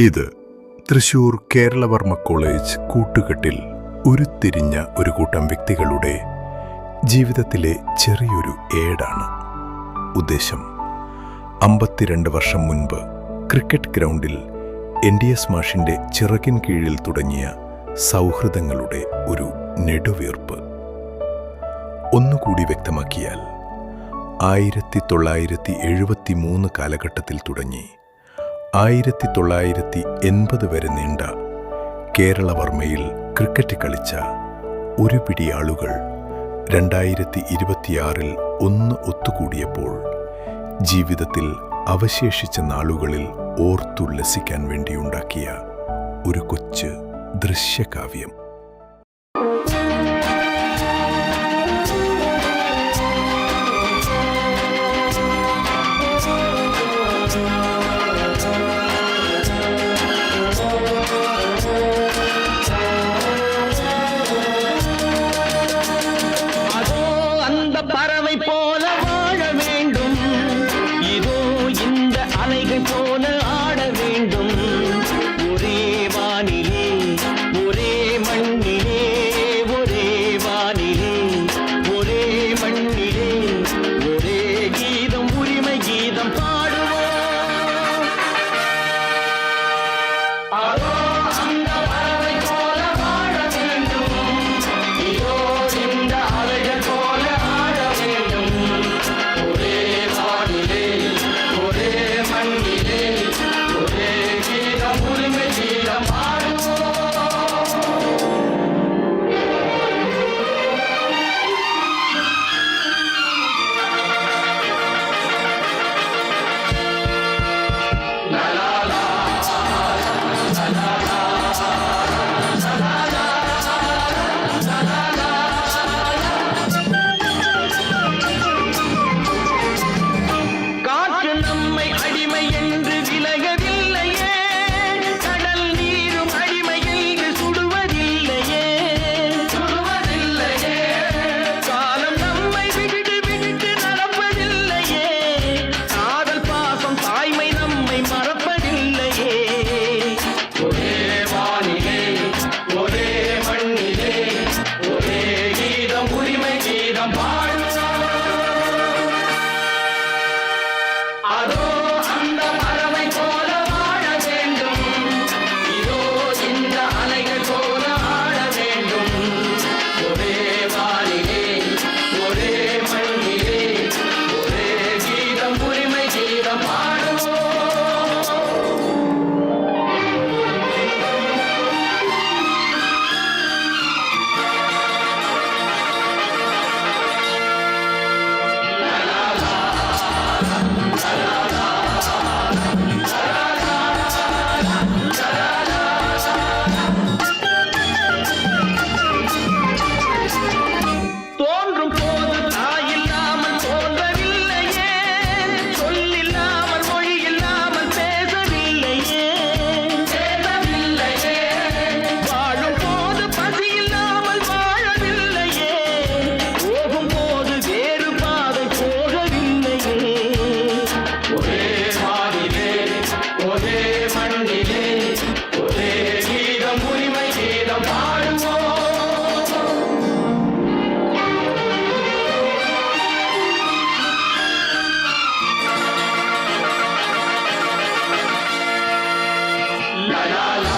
ഇത് തൃശൂർ കേരളവർമ്മ കോളേജ് കൂട്ടുകെട്ടിൽ ഉരുത്തിരിഞ്ഞ ഒരു കൂട്ടം വ്യക്തികളുടെ ജീവിതത്തിലെ ചെറിയൊരു ഏടാണ്. ഉദ്ദേശം 52 വർഷം മുൻപ് ക്രിക്കറ്റ് ഗ്രൗണ്ടിൽ NDS മാഷിൻ്റെ ചിറകിൻ കീഴിൽ തുടങ്ങിയ സൗഹൃദങ്ങളുടെ ഒരു നെടുവീർപ്പ്. ഒന്നുകൂടി വ്യക്തമാക്കിയാൽ 1973 കാലഘട്ടത്തിൽ തുടങ്ങി 1980 വരെ നീണ്ട കേരളവർമ്മയിൽ ക്രിക്കറ്റ് കളിച്ച ഒരു പിടി ആളുകൾ 2026 ഒന്ന് ഒത്തുകൂടിയപ്പോൾ ജീവിതത്തിൽ അവശേഷിച്ച നാളുകളിൽ ഓർത്തുല്ലസിക്കാൻ വേണ്ടിയുണ്ടാക്കിയ ഒരു കൊച്ചു ദൃശ്യകാവ്യം. பறவை போல வாழ வேண்டும், இதோ இந்த அலைகள் போல ஆட வேண்டும். ஒரே வானிலே ஒரே மண்ணிலே, ஒரே வானிலே ஒரே மண்ணிலே, ஒரே கீதம் உரிமை கீதம் பாடுவோம். அதோ அந்த பறவை போல வாழ வேண்டும், இதோ இந்த அலைகள் போல la la la.